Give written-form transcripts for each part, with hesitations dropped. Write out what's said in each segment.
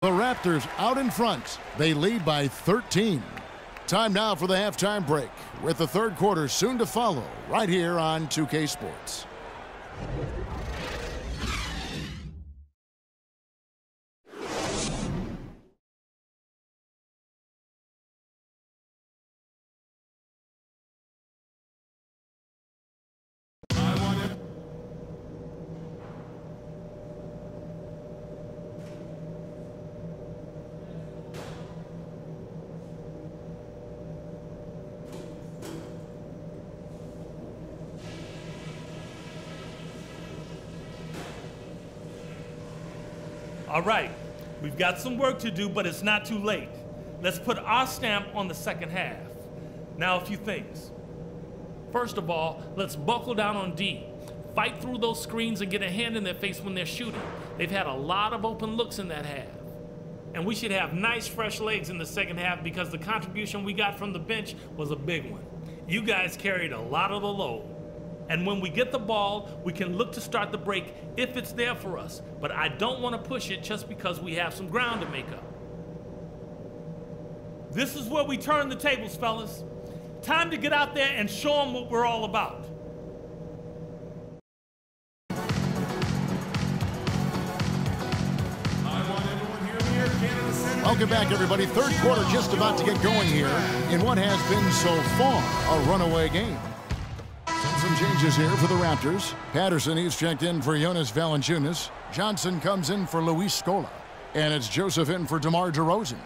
The Raptors out in front. They lead by 13. Time now for the halftime break, with the third quarter soon to follow, right here on 2K Sports. All right, we've got some work to do, but it's not too late. Let's put our stamp on the second half. Now, a few things. First of all, let's buckle down on D. Fight through those screens and get a hand in their face when they're shooting. They've had a lot of open looks in that half. And we should have nice, fresh legs in the second half because the contribution we got from the bench was a big one. You guys carried a lot of the load. And when we get the ball, we can look to start the break if it's there for us. But I don't want to push it just because we have some ground to make up. This is where we turn the tables, fellas. Time to get out there and show them what we're all about. Welcome back, everybody. Third quarter just about to get going here in what has been so far a runaway game. Some changes here for the Raptors. Patterson, he's checked in for Jonas Valanciunas. Johnson comes in for Luis Scola. And it's Joseph in for DeMar DeRozan.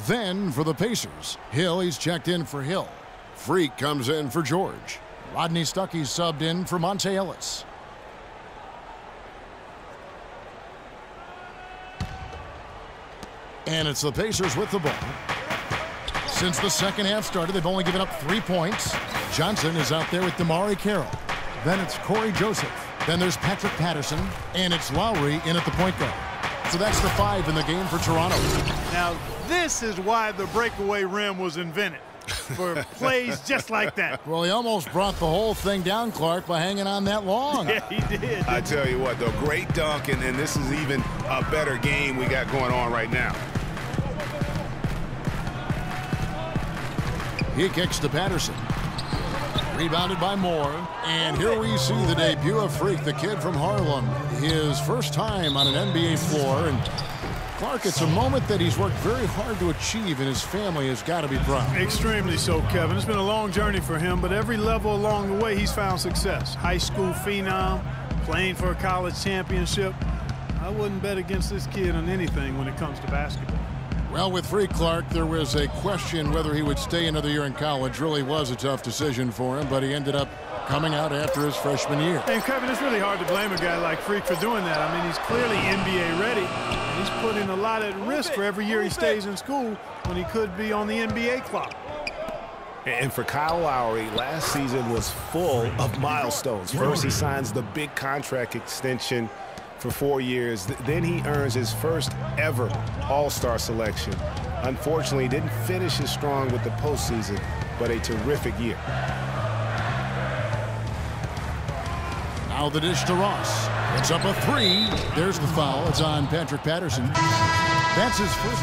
Then for the Pacers, Hill, he's checked in for Hill. Freak comes in for George. Rodney Stuckey's subbed in for Monte Ellis. And it's the Pacers with the ball. Since the second half started, they've only given up 3 points. Johnson is out there with DeMarre Carroll. Then it's Corey Joseph. Then there's Patrick Patterson. And it's Lowry in at the point guard. So that's the 5 in the game for Toronto. Now, this is why the breakaway rim was invented. For plays just like that. Well, he almost brought the whole thing down, Clark, by hanging on that long. Yeah, he did. I tell you what, though, great dunk, and this is even a better game we got going on right now. He kicks to Patterson. Rebounded by Moore. And here we see the debut of Freak, the kid from Harlem. His first time on an NBA floor. And Clark, it's a moment that he's worked very hard to achieve, and his family has got to be proud. Extremely so, Kevin. It's been a long journey for him, but every level along the way, he's found success. High school phenom, playing for a college championship. I wouldn't bet against this kid on anything when it comes to basketball. Well, with Freak, Clark, there was a question whether he would stay another year in college. Really was a tough decision for him, but he ended up coming out after his freshman year. And, Kevin, it's really hard to blame a guy like Freak for doing that. I mean, he's clearly NBA ready. He's putting a lot at risk for every year he stays in school when he could be on the NBA clock. And for Kyle Lowry, last season was full of milestones. First, he signs the big contract extension for 4 years. Then he earns his first ever All-Star selection. Unfortunately, he didn't finish as strong with the postseason, but a terrific year. Now the dish to Ross. It's up a 3. There's the foul. It's on Patrick Patterson. That's his first.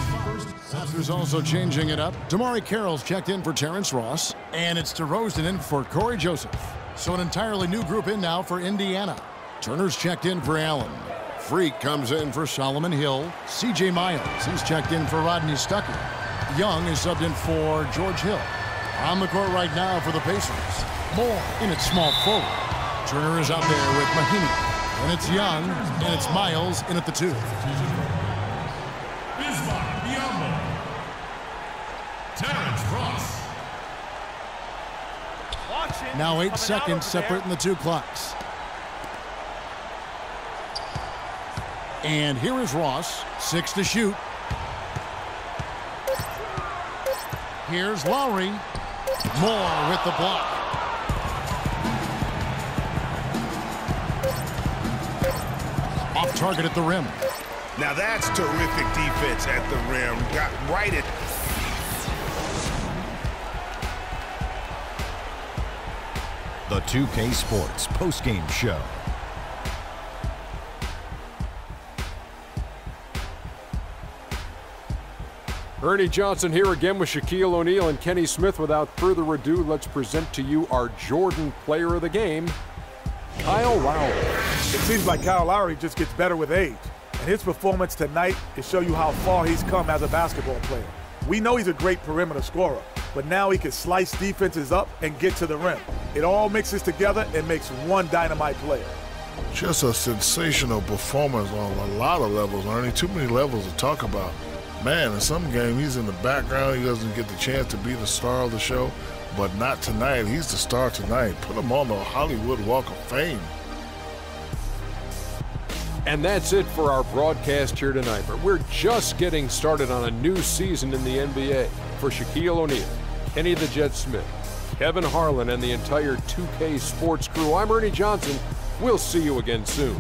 Raptors also changing it up. DeMarre Carroll's checked in for Terrence Ross. And it's DeRozan in for Corey Joseph. So an entirely new group in now for Indiana. Turner's checked in for Allen. Freak comes in for Solomon Hill. C.J. Miles, he's checked in for Rodney Stuckey. Young is subbed in for George Hill. On the court right now for the Pacers. Moore in at small forward. Turner is out there with Mahinmi. And it's Young, and it's Miles in at the 2. Bismarck Biyombo. Terrence Ross. Now 8 seconds separating the 2 clocks. And here is Ross, 6 to shoot. Here's Lowry. Moore with the block. Off target at the rim. Now that's terrific defense at the rim. Got right at... The 2K Sports postgame show. Ernie Johnson here again with Shaquille O'Neal and Kenny Smith. Without further ado, let's present to you our Jordan Player of the Game, Kyle Lowry. It seems like Kyle Lowry just gets better with age. And his performance tonight is show you how far he's come as a basketball player. We know he's a great perimeter scorer, but now he can slice defenses up and get to the rim. It all mixes together and makes one dynamite player. Just a sensational performance on a lot of levels, Ernie. Too many levels to talk about. Man, in some game, he's in the background. He doesn't get the chance to be the star of the show, but not tonight. He's the star tonight. Put him on the Hollywood Walk of Fame. And that's it for our broadcast here tonight. But we're just getting started on a new season in the NBA. For Shaquille O'Neal, Kenny the Jet Smith, Kevin Harlan, and the entire 2K Sports crew, I'm Ernie Johnson. We'll see you again soon.